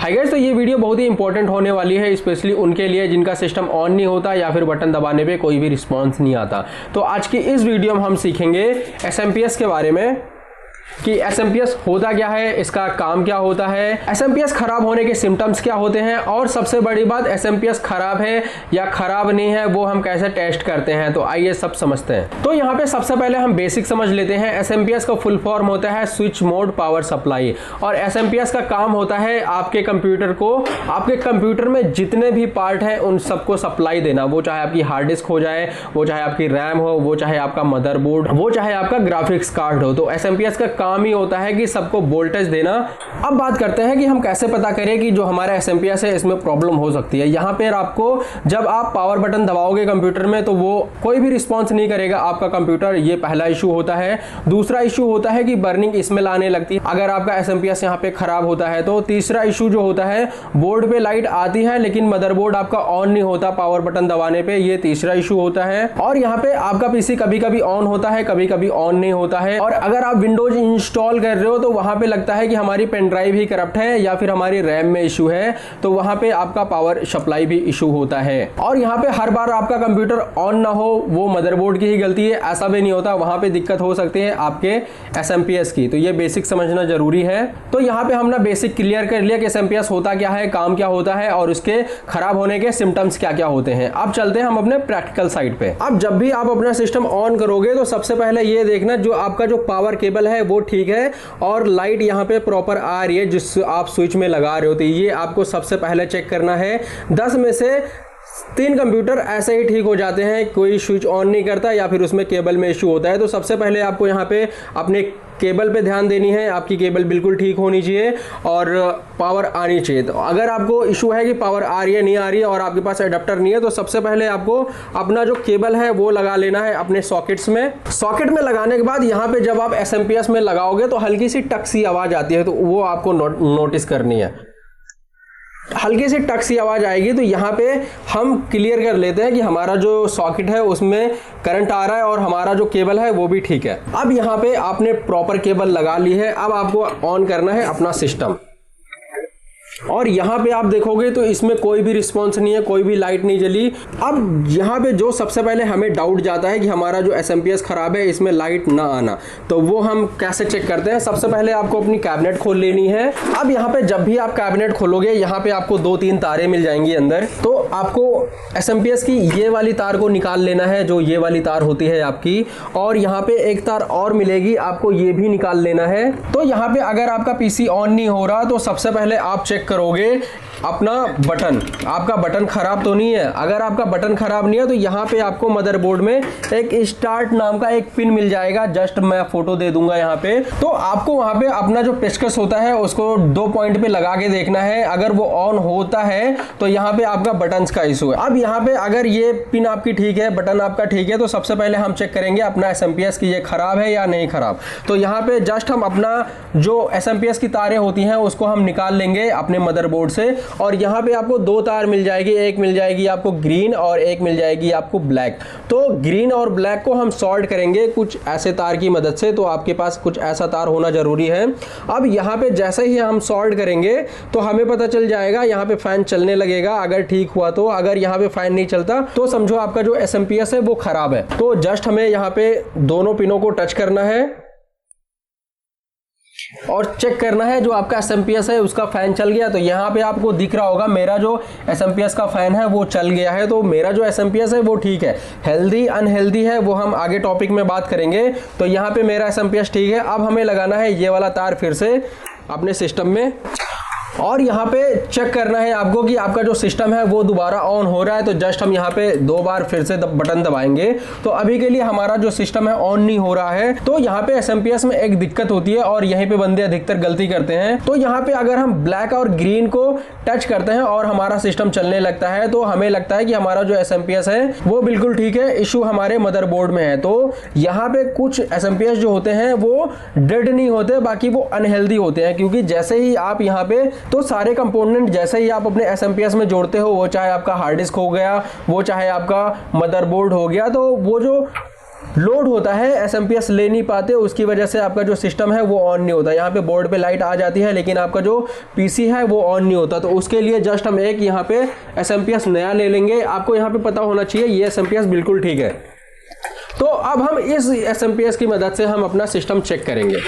Hi guys, तो ये video बहुत ही इंपॉर्टेंट होने वाली है, स्पेशली उनके लिए जिनका सिस्टम ऑन नहीं होता या फिर बटन दबाने पे कोई भी रिस्पॉन्स नहीं आता। तो आज की इस वीडियो में हम सीखेंगे एसएमपीएस के बारे में कि एसएमपीएस होता क्या है, इसका काम क्या होता है, एसएमपीएस खराब होने के सिम्टम्स क्या होते हैं, और सबसे बड़ी बात एसएमपीएस खराब है या खराब नहीं है वो हम कैसे टेस्ट करते हैं। तो आइए सब समझते हैं। तो यहाँ पे सबसे पहले हम बेसिक समझ लेते हैं। एसएमपीएस का फुल फॉर्म होता है स्विच मोड पावर सप्लाई, और एसएमपीएस का काम होता है आपके कंप्यूटर को, आपके कंप्यूटर में जितने भी पार्ट हैं उन सबको सप्लाई देना। वो चाहे आपकी हार्ड डिस्क हो जाए, वो चाहे आपकी रैम हो, वो चाहे आपका मदरबोर्ड, वो चाहे आपका ग्राफिक्स कार्ड हो। तो एसएमपीएस का काम ही होता है कि सबको वोल्टेज देना। अब बात करते हैं कि हम कैसे पता करें कि जो हमारा एसएमपीएस है इसमें प्रॉब्लम हो सकती है। यहाँ पर आपको जब आप पावर बटन दबाओगे कंप्यूटर में तो वो कोई भी रिस्पॉन्स नहीं करेगा आपका कंप्यूटर, ये पहला इशू होता है। दूसरा इशू होता है कि बर्निंग स्मेल आने लगती है अगर आपका एसएमपीएस यहाँ पे खराब होता है। तो तीसरा इशू जो होता है, बोर्ड पे लाइट आती है लेकिन मदरबोर्ड आपका ऑन नहीं होता पावर बटन दबाने पे, ये तीसरा इशू होता है। और यहाँ पे आपका पीसी कभी कभी ऑन होता है, कभी कभी ऑन नहीं होता है। और अगर आप विंडोज इंस्टॉल कर रहे हो तो वहां पे लगता है कि हमारी पेन ड्राइव ही करप्ट है या फिर हमारी रैम में इशू है, तो वहां पे आपका पावर सप्लाई भी इशू होता है। और यहाँ पे हर बार आपका कंप्यूटर ऑन ना हो वो मदरबोर्ड की ही गलती है, ऐसा भी नहीं होता। वहां पे दिक्कत हो सकती है आपके एसएमपीएस की, तो ये बेसिक समझना जरूरी है। तो यहाँ पे हमने बेसिक क्लियर कर लिया कि एसएमपीएस होता क्या है, काम क्या होता है और उसके खराब होने के सिम्टम्स क्या क्या होते हैं। अब चलते हैं हम अपने प्रैक्टिकल साइड पे। अब जब भी आप अपना सिस्टम ऑन करोगे तो सबसे पहले ये देखना जो आपका जो पावर केबल है वो ठीक है और लाइट यहाँ पे प्रॉपर आ रही है जिस आप स्विच में लगा रहे हो। तो ये आपको सबसे पहले चेक करना है। 10 में से 3 कंप्यूटर ऐसे ही ठीक हो जाते हैं, कोई स्विच ऑन नहीं करता या फिर उसमें केबल में इशू होता है। तो सबसे पहले आपको यहाँ पे अपने केबल पे ध्यान देनी है, आपकी केबल बिल्कुल ठीक होनी चाहिए और पावर आनी चाहिए। तो अगर आपको इशू है कि पावर आ रही है नहीं आ रही है और आपके पास एडाप्टर नहीं है तो सबसे पहले आपको अपना जो केबल है वो लगा लेना है अपने सॉकेट्स में। सॉकेट में लगाने के बाद यहाँ पे जब आप एसएमपीएस में लगाओगे तो हल्की सी टक सी आवाज़ आती है, तो वो आपको नोटिस करनी है। हल्की सी टक सी आवाज़ आएगी तो यहाँ पे हम क्लियर कर लेते हैं कि हमारा जो सॉकेट है उसमें करंट आ रहा है और हमारा जो केबल है वो भी ठीक है। अब यहाँ पे आपने प्रॉपर केबल लगा ली है, अब आपको ऑन करना है अपना सिस्टम। और यहाँ पे आप देखोगे तो इसमें कोई भी रिस्पॉन्स नहीं है, कोई भी लाइट नहीं जली। अब यहाँ पे जो सबसे पहले हमें डाउट जाता है कि हमारा जो एसएमपीएस खराब है इसमें लाइट ना आना, तो वो हम कैसे चेक करते हैं। सबसे पहले आपको अपनी कैबिनेट खोल लेनी है। अब यहाँ पे जब भी आप कैबिनेट खोलोगे यहाँ पे आपको 2-3 तारें मिल जाएंगी अंदर, तो आपको एसएमपीएस की ये वाली तार को निकाल लेना है, जो ये वाली तार होती है आपकी, और यहाँ पे एक तार और मिलेगी, आपको ये भी निकाल लेना है। तो यहाँ पे अगर आपका पीसी ऑन नहीं हो रहा तो सबसे पहले आप चेक करोगे अपना बटन, आपका बटन खराब तो नहीं है। अगर आपका बटन खराब नहीं है तो यहाँ पे आपको मदरबोर्ड में एक स्टार्ट नाम का एक पिन मिल जाएगा, जस्ट मैं फोटो दे दूंगा यहाँ पे। तो आपको वहाँ पे अपना जो पेचकस होता है उसको 2 पॉइंट पे लगा के देखना है, अगर वो ऑन होता है तो यहाँ पे आपका बटन का इशू है। अब यहाँ पे अगर ये पिन आपकी ठीक है, बटन आपका ठीक है, तो सबसे पहले हम चेक करेंगे अपना एसएमपीएस की ये खराब है या नहीं खराब। तो यहाँ पे जस्ट हम अपना जो एसएमपीएस की तारें होती हैं उसको हम निकाल लेंगे अपने मदरबोर्ड से, और यहाँ पे आपको 2 तार मिल जाएगी, एक मिल जाएगी आपको ग्रीन और एक मिल जाएगी आपको ब्लैक। तो ग्रीन और ब्लैक को हम सॉल्ट करेंगे कुछ ऐसे तार की मदद से, तो आपके पास कुछ ऐसा तार होना जरूरी है। अब यहाँ पे जैसे ही हम सॉल्ट करेंगे तो हमें पता चल जाएगा, यहाँ पे फैन चलने लगेगा अगर ठीक हुआ तो। अगर यहाँ पे फैन नहीं चलता तो समझो आपका जो एसएमपीएस है वो खराब है। तो जस्ट हमें यहाँ पे दोनों पिनों को टच करना है और चेक करना है जो आपका एसएमपीएस है उसका फैन चल गया। तो यहाँ पे आपको दिख रहा होगा मेरा जो एसएमपीएस का फैन है वो चल गया है, तो मेरा जो एसएमपीएस है वो ठीक है। हेल्दी अनहेल्दी है वो हम आगे टॉपिक में बात करेंगे। तो यहाँ पे मेरा एसएमपीएस ठीक है। अब हमें लगाना है ये वाला तार फिर से अपने सिस्टम में, और यहाँ पे चेक करना है आपको कि आपका जो सिस्टम है वो दोबारा ऑन हो रहा है। तो जस्ट हम यहाँ पे 2 बार फिर से बटन दबाएंगे। तो अभी के लिए हमारा जो सिस्टम है ऑन नहीं हो रहा है। तो यहाँ पे एसएमपीएस में एक दिक्कत होती है और यहीं पे बंदे अधिकतर गलती करते हैं। तो यहाँ पे अगर हम ब्लैक और ग्रीन को टच करते हैं और हमारा सिस्टम चलने लगता है तो हमें लगता है कि हमारा जो एसएमपीएस है वो बिल्कुल ठीक है, इशू हमारे मदरबोर्ड में है। तो यहाँ पे कुछ एसएमपीएस जो होते हैं वो डेड नहीं होते, बाकी वो अनहेल्दी होते हैं, क्योंकि जैसे ही आप यहाँ पे तो सारे कंपोनेंट जैसे ही आप अपने एसएमपीएस में जोड़ते हो, वो चाहे आपका हार्ड डिस्क हो गया, वो चाहे आपका मदरबोर्ड हो गया, तो वो जो लोड होता है, एसएमपीएस ले नहीं पाते, उसकी वजह से आपका जो सिस्टम है वो ऑन नहीं होता। यहाँ पे बोर्ड पे लाइट आ जाती है लेकिन आपका जो पीसी है वो ऑन नहीं होता। तो उसके लिए जस्ट हम एक यहाँ पे एसएमपीएस नया ले लेंगे। आपको यहाँ पे पता होना चाहिए ये एसएमपीएस बिल्कुल ठीक है। तो अब हम इस एसएमपीएस की मदद से हम अपना सिस्टम चेक करेंगे।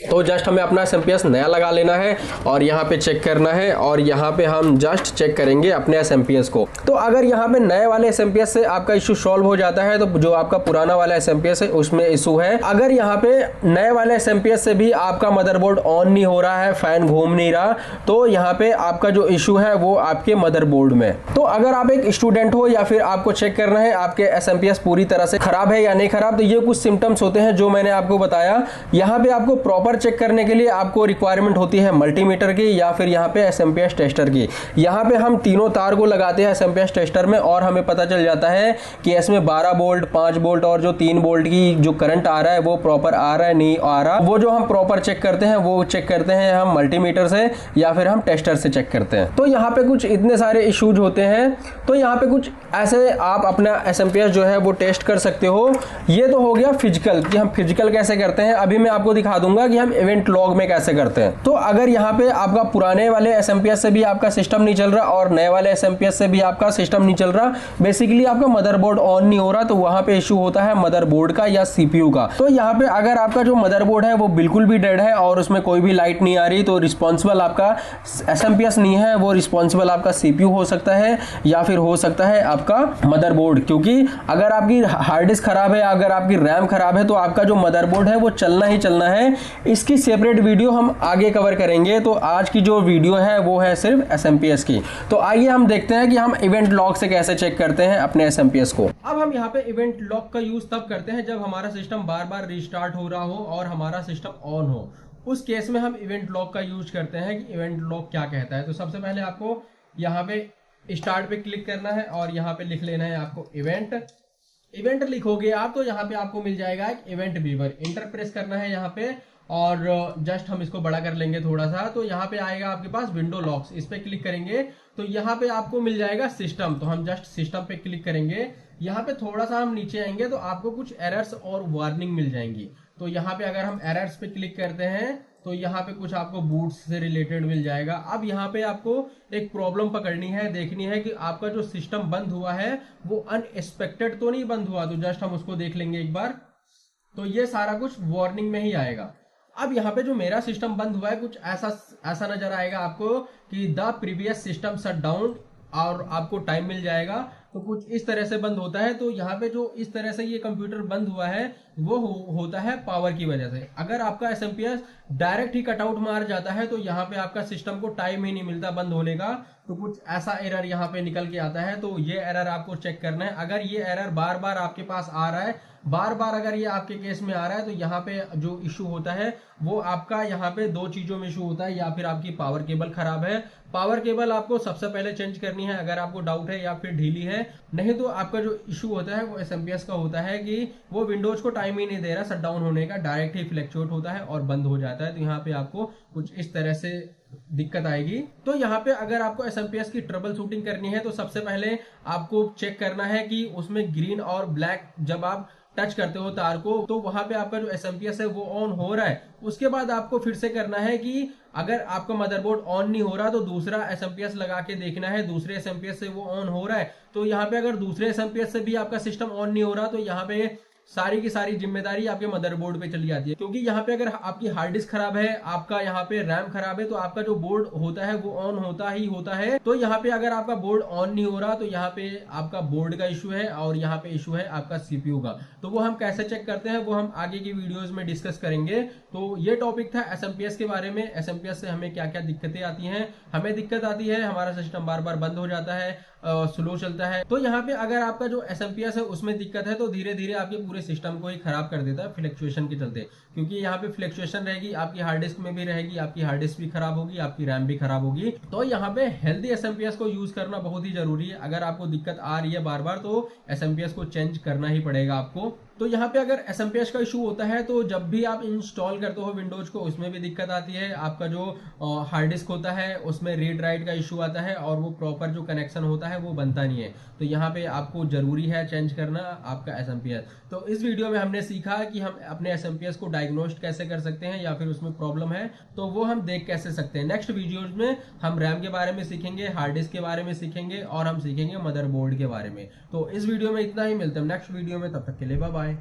तो जस्ट हमें अपना एसएमपीएस नया लगा लेना है और यहाँ पे चेक करना है और यहाँ पे हम जस्ट चेक करेंगे अपने एसएमपीएस को। तो अगर यहाँ पे नए वाले एसएमपीएस से आपका इशू सॉल्व हो जाता है तो जो आपका पुराना वाला एसएमपीएस है उसमें इशू है। अगर यहाँ पे नए वाले एसएमपीएस से भी आपका मदरबोर्ड ऑन नहीं हो रहा है, फैन घूम नहीं रहा, तो यहाँ पे आपका जो इशू है वो आपके मदरबोर्ड में। तो अगर आप एक स्टूडेंट हो या फिर आपको चेक करना है आपके एसएमपीएस पूरी तरह से खराब है या नहीं खराब, तो ये कुछ सिम्टम्स होते हैं जो मैंने आपको बताया। यहाँ पे आपको प्रॉपर चेक करने के लिए आपको रिक्वायरमेंट होती है मल्टीमीटर की या फिर यहाँ पे एसएमपीएस टेस्टर की। यहाँ पे हम तीनों तार को लगाते हैं एसएमपीएस टेस्टर में और हमें पता चल जाता है कि इसमें 12 वोल्ट, 5 वोल्ट और जो 3 वोल्ट की जो करंट आ रहा है वो प्रॉपर आ रहा है नहीं आ रहा। वो जो हम प्रॉपर चेक करते हैं वो चेक करते हैं हम मल्टीमीटर से या फिर हम टेस्टर से चेक करते हैं। तो यहाँ पे कुछ इतने सारे इश्यूज होते हैं। तो यहाँ पे कुछ ऐसे आप अपना एसएमपीएस जो है वो टेस्ट कर सकते हो। ये तो हो गया फिजिकल कि हम फिजिकल कैसे करते हैं। अभी मैं आपको दिखा दूंगा कि हम इवेंट लॉग में कैसे करते हैं। तो अगर यहाँ पे आपका पुराने वाले एसएमपीएस से भी आपका सिस्टम नहीं चल रहा और नए वाले एसएमपीएस से भी आपका सिस्टम नहीं चल रहा, बेसिकली आपका मदरबोर्ड ऑन नहीं हो रहा, तो वहां पे इशू होता है मदरबोर्ड का या सीपीयू का। तो यहाँ पे अगर आपका जो मदरबोर्ड है वो बिल्कुल भी डेड है और उसमें कोई भी लाइट नहीं आ रही, तो रिस्पॉन्सिबल आपका एसएमपीएस नहीं है, वो रिस्पॉन्सिबल आपका सीपीयू हो सकता है या फिर हो सकता है आपका मदरबोर्ड। क्योंकि अगर आपकी हार्ड डिस्क खराब है, अगर आपकी रैम खराब है, तो आपका जो मदरबोर्ड है वो चलना ही चलना है। इसकी सेपरेट वीडियो हम आगे कवर करेंगे। तो आज की जो वीडियो है वो है सिर्फ एसएमपीएस की। तो आइए हम देखते हैं कि हम इवेंट लॉग से कैसे चेक करते हैं अपने एसएमपीएस को। अब हम यहाँ पे इवेंट लॉग का यूज तब करते हैं जब हमारा सिस्टम बार बार रिस्टार्ट हो रहा हो और हमारा सिस्टम ऑन हो। उस केस में हम इवेंट लॉग का यूज करते हैं कि इवेंट लॉग क्या कहता है। तो सबसे पहले आपको यहाँ पे स्टार्ट पे क्लिक करना है और यहाँ पे लिख लेना है आपको इवेंट लिखोगे आप तो यहाँ पे आपको मिल जाएगा एक इवेंट व्यूअर। इंटर प्रेस करना है यहाँ पे और जस्ट हम इसको बड़ा कर लेंगे थोड़ा सा। तो यहाँ पे आएगा आपके पास विंडो लॉक्स, इस पे क्लिक करेंगे तो यहाँ पे आपको मिल जाएगा सिस्टम। तो हम जस्ट सिस्टम पे क्लिक करेंगे। यहाँ पे थोड़ा सा हम नीचे आएंगे तो आपको कुछ एरर्स और वार्निंग मिल जाएंगी। तो यहाँ पे अगर हम एरर्स पे क्लिक करते हैं तो यहाँ पे कुछ आपको बूट्स से रिलेटेड मिल जाएगा। अब यहाँ पे आपको एक प्रॉब्लम पकड़नी है, देखनी है कि आपका जो सिस्टम बंद हुआ है वो अनएक्सपेक्टेड तो नहीं बंद हुआ। तो जस्ट हम उसको देख लेंगे एक बार। तो ये सारा कुछ वार्निंग में ही आएगा। अब यहाँ पे जो मेरा सिस्टम बंद हुआ है कुछ ऐसा नजर आएगा आपको कि the previous system shut down और आपको टाइम मिल जाएगा। तो कुछ इस तरह से बंद होता है। तो यहाँ पे जो इस तरह से ये कंप्यूटर बंद हुआ है वो होता है पावर की वजह से। अगर आपका एसएमपीएस डायरेक्ट ही कटआउट मार जाता है तो यहाँ पे आपका सिस्टम को टाइम ही नहीं मिलता बंद होने का। तो कुछ ऐसा एरर यहाँ पे निकल के आता है। तो ये एरर आपको चेक करना है। अगर ये एरर बार बार आपके पास आ रहा है, बार बार अगर ये आपके केस में आ रहा है, तो यहाँ पे जो इशू होता है वो आपका यहाँ पे दो चीजों में इशू होता है। या फिर आपकी पावर केबल खराब है, पावर केबल आपको सबसे पहले चेंज करनी है अगर आपको डाउट है, या फिर ढीली है। नहीं तो आपका जो इशू होता है वो एसएमपीएस का होता है कि वो विंडोज को टाइम ही नहीं दे रहा शट डाउन होने का, डायरेक्ट ही फ्लैक्चुएट होता है और बंद हो जाता है। तो यहाँ पे आपको कुछ इस तरह से दिक्कत आएगी। तो यहाँ पे अगर आपको एसएमपीएस की ट्रबल शूटिंग करनी है तो सबसे पहले आपको चेक करना है कि उसमें ग्रीन और ब्लैक जब आप टच करते हो तार को तो वहां पे आपका जो एसएमपीएस है वो ऑन हो रहा है। उसके बाद आपको फिर से करना है कि अगर आपका मदरबोर्ड ऑन नहीं हो रहा तो दूसरा एसएमपीएस लगा के देखना है दूसरे एसएमपीएस से वो ऑन हो रहा है। तो यहाँ पे अगर दूसरे एसएमपीएस से भी आपका सिस्टम ऑन नहीं हो रहा तो यहाँ पे सारी की सारी जिम्मेदारी आपके मदरबोर्ड पे चली जाती है। क्योंकि यहाँ पे अगर आपकी हार्ड डिस्क खराब है, आपका यहाँ पे रैम खराब है, तो आपका जो बोर्ड होता है वो ऑन होता ही होता है। तो यहाँ पे अगर आपका बोर्ड ऑन नहीं हो रहा तो यहाँ पे आपका बोर्ड का इशू है और यहाँ पे इशू है आपका सीपीयू का। तो वो हम कैसे चेक करते हैं वो हम आगे की वीडियोज में डिस्कस करेंगे। तो ये टॉपिक था एसएमपीएस के बारे में। एसएमपीएस से हमें क्या क्या दिक्कतें आती हैं। हमें दिक्कत आती है हमारा सिस्टम बार बार बंद हो जाता है, स्लो चलता है। तो यहाँ पे अगर आपका जो एसएमपीएस है उसमें दिक्कत है तो धीरे धीरे आपके पूरे सिस्टम को ही खराब कर देता है फ्लक्चुएशन के चलते। क्योंकि यहाँ पे फ्लक्चुएशन रहेगी, आपकी हार्ड डिस्क में भी रहेगी, आपकी हार्ड डिस्क भी खराब होगी, आपकी रैम भी खराब होगी। तो यहाँ पे हेल्दी एसएमपीएस को यूज करना बहुत ही जरूरी है। अगर आपको दिक्कत आ रही है बार बार तो एसएमपीएस को चेंज करना ही पड़ेगा आपको। तो यहाँ पे अगर SMPS का इशू होता है तो जब भी आप इंस्टॉल करते हो विंडोज को उसमें भी दिक्कत आती है, आपका जो हार्ड डिस्क होता है उसमें रीड राइट का इशू आता है और वो प्रॉपर जो कनेक्शन होता है वो बनता नहीं है। तो यहाँ पे आपको जरूरी है चेंज करना आपका SMPS। तो इस वीडियो में हमने सीखा कि हम अपने SMPS को डायग्नोस्ट कैसे कर सकते हैं या फिर उसमें प्रॉब्लम है तो वो हम देख कैसे सकते हैं। नेक्स्ट वीडियोज में हम रैम के बारे में सीखेंगे, हार्ड डिस्क के बारे में सीखेंगे और हम सीखेंगे मदरबोर्ड के बारे में। तो इस वीडियो में इतना ही, मिलते हैं नेक्स्ट वीडियो में, तब तक के लिए बाय बाय।